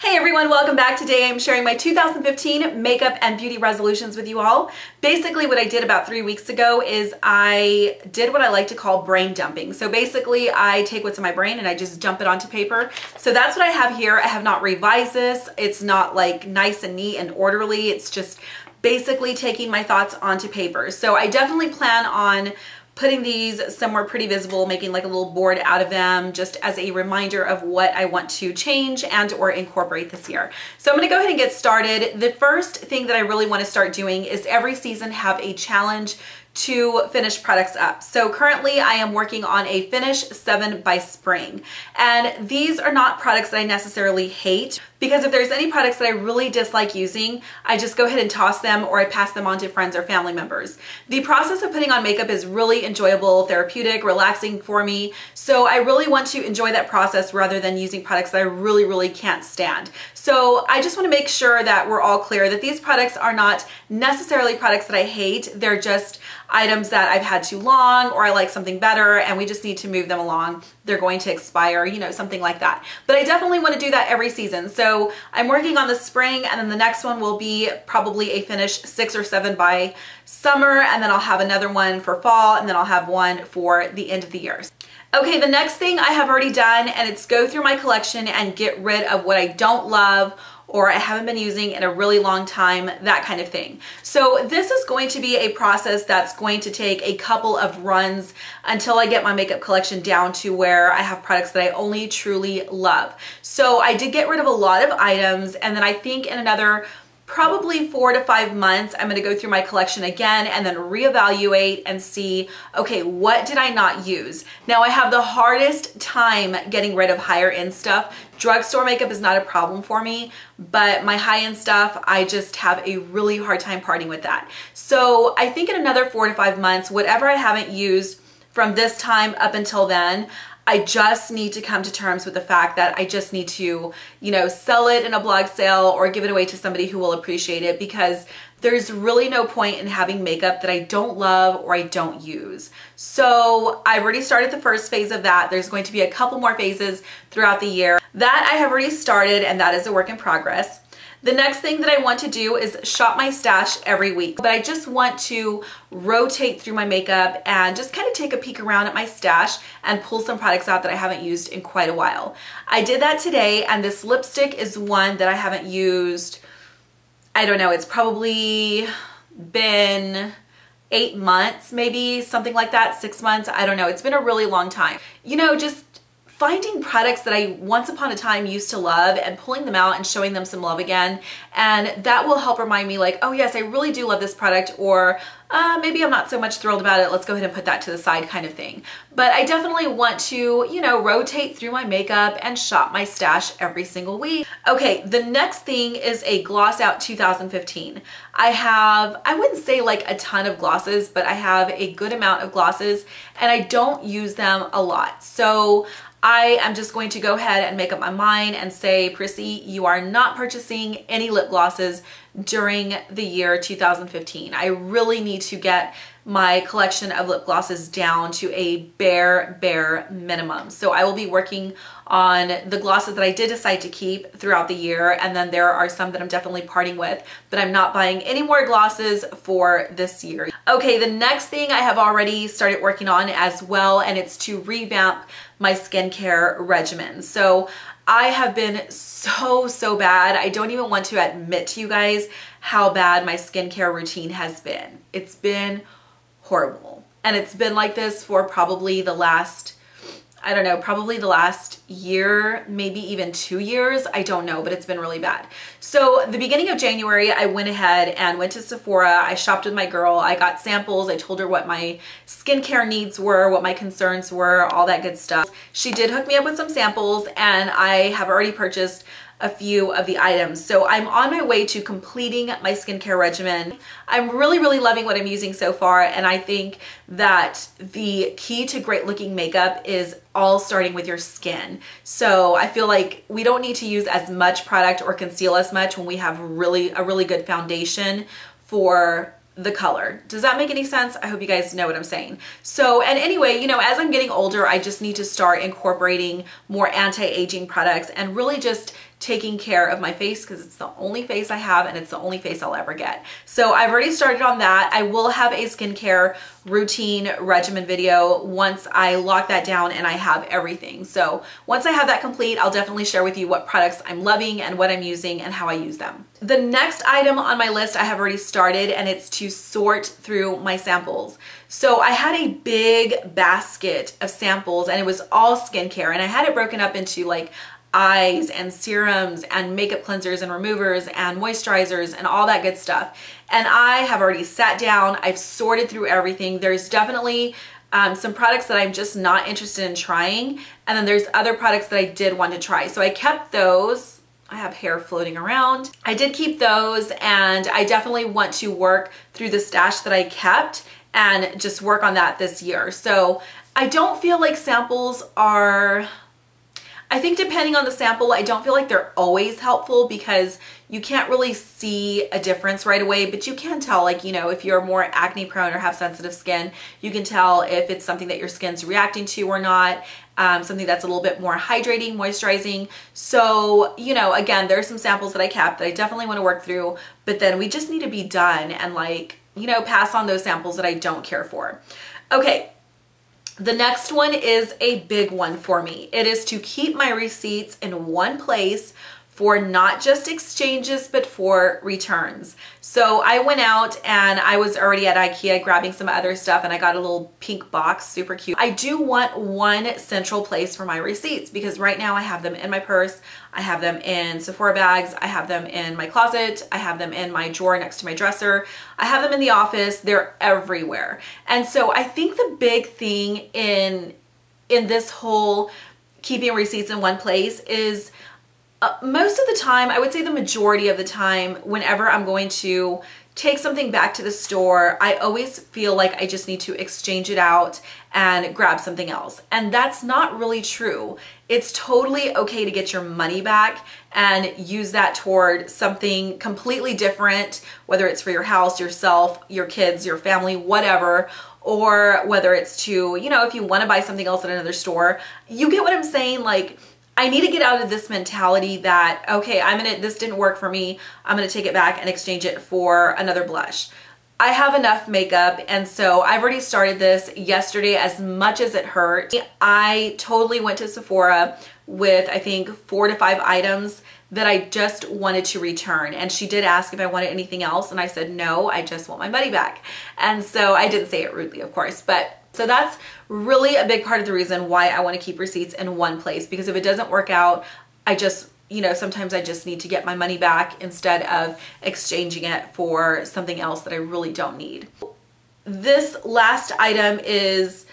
Hey everyone, welcome back. Today I'm sharing my 2015 makeup and beauty resolutions with you all. Basically what I did about 3 weeks ago is I did what I like to call brain dumping. So basically I take what's in my brain and I just dump it onto paper. So that's what I have here. I have not revised this. It's not like nice and neat and orderly. It's just basically taking my thoughts onto paper. So I definitely plan on putting these somewhere pretty visible, making like a little board out of them just as a reminder of what I want to change and or incorporate this year. So I'm gonna go ahead and get started. The first thing that I really wanna start doing is every season have a challenge to finish products up. So currently I am working on a Finish 7 by Spring. And these are not products that I necessarily hate, because if there's any products that I really dislike using, I just go ahead and toss them or I pass them on to friends or family members. The process of putting on makeup is really enjoyable, therapeutic, relaxing for me. So I really want to enjoy that process rather than using products that I really can't stand. So I just want to make sure that we're all clear that these products are not necessarily products that I hate. They're just items that I've had too long or I like something better and we just need to move them along. They're going to expire, you know, something like that. But I definitely want to do that every season. So I'm working on the spring and then the next one will be probably a Finish 6 or 7 by summer, and then I'll have another one for fall, and then I'll have one for the end of the year. Okay, the next thing I have already done, and it's go through my collection and get rid of what I don't love or I haven't been using in a really long time, that kind of thing. So this is going to be a process that's going to take a couple of runs until I get my makeup collection down to where I have products that I only truly love. So I did get rid of a lot of items, and then I think in another probably 4 to 5 months, I'm gonna go through my collection again and then reevaluate and see, okay, what did I not use? Now I have the hardest time getting rid of higher end stuff. Drugstore makeup is not a problem for me, but my high-end stuff, I just have a really hard time parting with that. So I think in another 4 to 5 months, whatever I haven't used from this time up until then, I just need to come to terms with the fact that I just need to, you know, sell it in a blog sale or give it away to somebody who will appreciate it, because there's really no point in having makeup that I don't love or I don't use. So I've already started the first phase of that. There's going to be a couple more phases throughout the year. That I have already started, and that is a work in progress. The next thing that I want to do is shop my stash every week, but I just want to rotate through my makeup and just kind of take a peek around at my stash and pull some products out that I haven't used in quite a while. I did that today, and this lipstick is one that I haven't used, I don't know, it's probably been 8 months, maybe something like that, 6 months, I don't know. It's been a really long time. You know, just finding products that I once upon a time used to love and pulling them out and showing them some love again. And that will help remind me like, oh yes, I really do love this product, or maybe I'm not so much thrilled about it. Let's go ahead and put that to the side kind of thing. But I definitely want to, you know, rotate through my makeup and shop my stash every single week. Okay, the next thing is a Gloss Out 2015. I have, I wouldn't say like a ton of glosses, but I have a good amount of glosses and I don't use them a lot. So I am just going to go ahead and make up my mind and say, Prissy, you are not purchasing any lip glosses during the year 2015. I really need to get my collection of lip glosses down to a bare minimum. So I will be working on the glosses that I did decide to keep throughout the year, and then there are some that I'm definitely parting with, but I'm not buying any more glosses for this year. Okay, the next thing I have already started working on as well, and it's to revamp my skincare regimen. So I have been so bad. I don't even want to admit to you guys how bad my skincare routine has been. It's been horrible. And it's been like this for probably the last, I don't know, probably the last year, maybe even 2 years. I don't know, but it's been really bad. So the beginning of January, I went ahead and went to Sephora. I shopped with my girl. I got samples. I told her what my skincare needs were, what my concerns were, all that good stuff. She did hook me up with some samples, and I have already purchased a few of the items. So I'm on my way to completing my skincare regimen. I'm really loving what I'm using so far, and I think that the key to great looking makeup is all starting with your skin. So I feel like we don't need to use as much product or conceal as much when we have a really good foundation for the color. Does that make any sense? I hope you guys know what I'm saying. So, and anyway, you know, as I'm getting older, I just need to start incorporating more anti-aging products and really just taking care of my face because it's the only face I have and it's the only face I'll ever get. So I've already started on that. I will have a skincare routine regimen video once I lock that down and I have everything. So once I have that complete, I'll definitely share with you what products I'm loving and what I'm using and how I use them. The next item on my list I have already started, and it's to sort through my samples. So I had a big basket of samples and it was all skincare, and I had it broken up into like eyes and serums and makeup cleansers and removers and moisturizers and all that good stuff. And I have already sat down, I've sorted through everything. There's definitely some products that I'm just not interested in trying, and then there's other products that I did want to try. So I kept those. I have hair floating around. I did keep those, and I definitely want to work through the stash that I kept and just work on that this year. So I don't feel like samples are, I think depending on the sample, I don't feel like they're always helpful because you can't really see a difference right away, but you can tell, like, you know, if you're more acne prone or have sensitive skin, you can tell if it's something that your skin's reacting to or not, something that's a little bit more hydrating, moisturizing. So, you know, again, there's some samples that I kept that I definitely want to work through, but then we just need to be done and, like, you know, pass on those samples that I don't care for. Okay. The next one is a big one for me. It is to keep my receipts in one place for not just exchanges, but for returns. So I went out and I was already at IKEA grabbing some other stuff, and I got a little pink box, super cute. I do want one central place for my receipts because right now I have them in my purse, I have them in Sephora bags, I have them in my closet, I have them in my drawer next to my dresser, I have them in the office, they're everywhere. And so I think the big thing in this whole keeping receipts in one place is most of the time, I would say the majority of the time, whenever I'm going to take something back to the store, I always feel like I just need to exchange it out and grab something else. And that's not really true. It's totally okay to get your money back and use that toward something completely different, whether it's for your house, yourself, your kids, your family, whatever, or whether it's to, you know, if you want to buy something else at another store. You get what I'm saying? Like, I need to get out of this mentality that, okay, this didn't work for me, I'm gonna take it back and exchange it for another blush. I have enough makeup, and so I've already started this yesterday. As much as it hurt, I totally went to Sephora with, I think, 4 to 5 items that I just wanted to return. And she did ask if I wanted anything else, and I said, no, I just want my money back. And so I didn't say it rudely, of course, but so that's really a big part of the reason why I want to keep receipts in one place, because if it doesn't work out, I just, you know, sometimes I just need to get my money back instead of exchanging it for something else that I really don't need. This last item is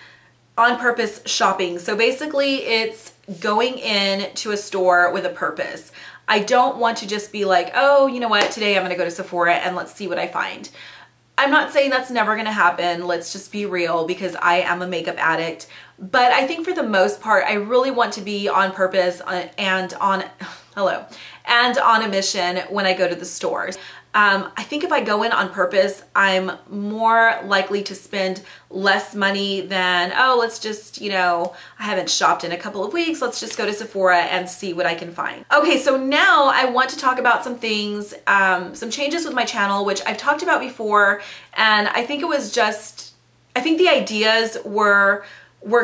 on purpose shopping. So basically it's going in to a store with a purpose. I don't want to just be like, oh, you know what, today I'm going to go to Sephora and let's see what I find. I'm not saying that's never gonna happen, let's just be real, because I am a makeup addict. But I think for the most part, I really want to be on purpose and on a mission when I go to the stores. I think if I go in on purpose, I'm more likely to spend less money than, oh, let's just, you know, I haven't shopped in a couple of weeks, let's just go to Sephora and see what I can find. Okay, so now I want to talk about some things, some changes with my channel, which I've talked about before, and I think it was just, I think the ideas were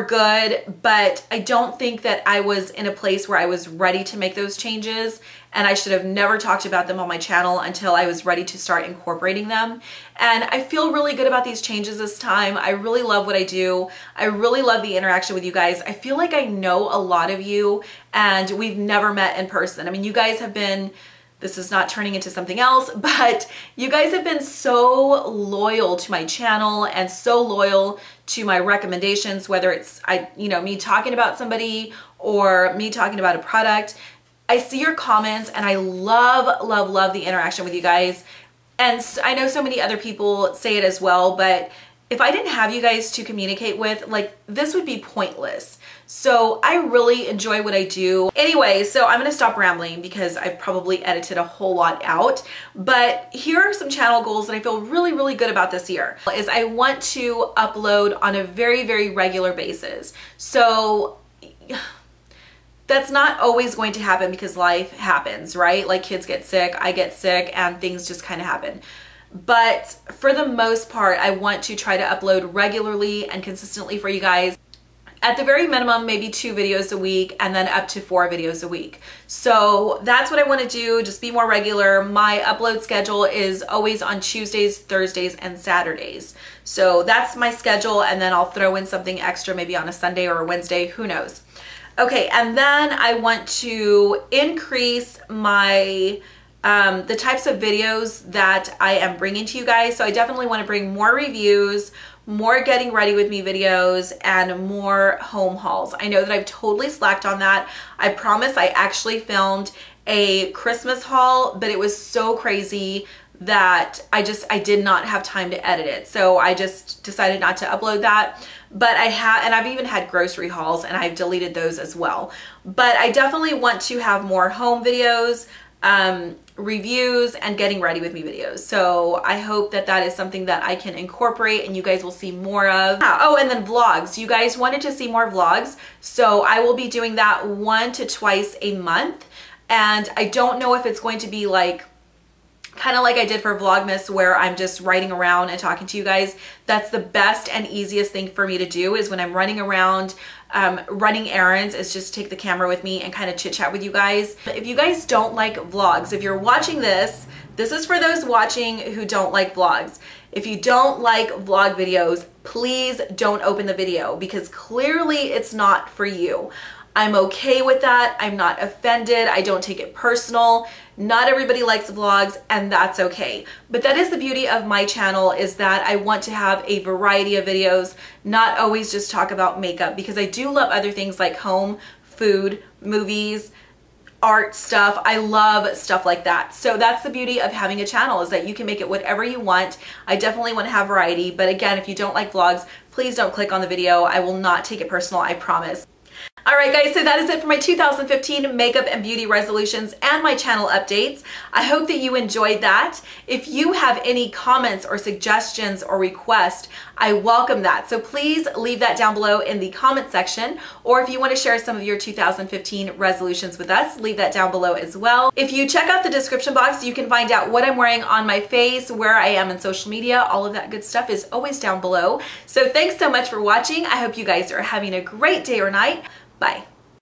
good, but I don't think that I was in a place where I was ready to make those changes, and I should have never talked about them on my channel until I was ready to start incorporating them. And I feel really good about these changes this time. I really love what I do. I really love the interaction with you guys. I feel like I know a lot of you and we've never met in person. I mean, you guys have been, this is not turning into something else, but you guys have been so loyal to my channel and so loyal to my recommendations, whether it's me talking about somebody or me talking about a product. I see your comments and I love, love, love the interaction with you guys. And I know so many other people say it as well, but if I didn't have you guys to communicate with, like, this would be pointless. So I really enjoy what I do. Anyway, so I'm gonna stop rambling because I've probably edited a whole lot out, but here are some channel goals that I feel really, really good about this year. Is I want to upload on a very, very regular basis. So That's not always going to happen because life happens, right? Like kids get sick, I get sick, and things just kind of happen. But for the most part, I want to try to upload regularly and consistently for you guys. At the very minimum, maybe 2 videos a week, and then up to 4 videos a week. So that's what I want to do, just be more regular. My upload schedule is always on Tuesdays, Thursdays, and Saturdays. So that's my schedule, and then I'll throw in something extra maybe on a Sunday or a Wednesday, who knows. Okay, and then I want to increase my the types of videos that I am bringing to you guys. So I definitely want to bring more reviews, more getting ready with me videos, and more home hauls. I know that I've totally slacked on that. I promise I actually filmed a Christmas haul, but it was so crazy that I did not have time to edit it. So I just decided not to upload that. But I have, and I've even had grocery hauls, and I've deleted those as well. But I definitely want to have more home videos, reviews, and getting ready with me videos. So I hope that that is something that I can incorporate and you guys will see more of. Oh, and then vlogs. You guys wanted to see more vlogs, so I will be doing that 1 to twice a month. And I don't know if it's going to be like kind of like I did for Vlogmas, where I'm just riding around and talking to you guys. That's the best and easiest thing for me to do, is when I'm running around, running errands, is just take the camera with me and kind of chit chat with you guys. If you guys don't like vlogs, if you're watching this, this is for those watching who don't like vlogs. If you don't like vlog videos, please don't open the video, because clearly it's not for you. I'm okay with that. I'm not offended. I don't take it personal. Not everybody likes vlogs, and that's okay. But that is the beauty of my channel, is that I want to have a variety of videos, not always just talk about makeup, because I do love other things like home, food, movies, art stuff. I love stuff like that. So that's the beauty of having a channel, is that you can make it whatever you want. I definitely want to have variety, but again, if you don't like vlogs, please don't click on the video. I will not take it personal, I promise. Alright guys, so that is it for my 2015 makeup and beauty resolutions and my channel updates. I hope that you enjoyed that. If you have any comments or suggestions or requests, I welcome that. So please leave that down below in the comment section, or if you want to share some of your 2015 resolutions with us, leave that down below as well. If you check out the description box, you can find out what I'm wearing on my face, where I am in social media. All of that good stuff is always down below. So thanks so much for watching. I hope you guys are having a great day or night. Bye.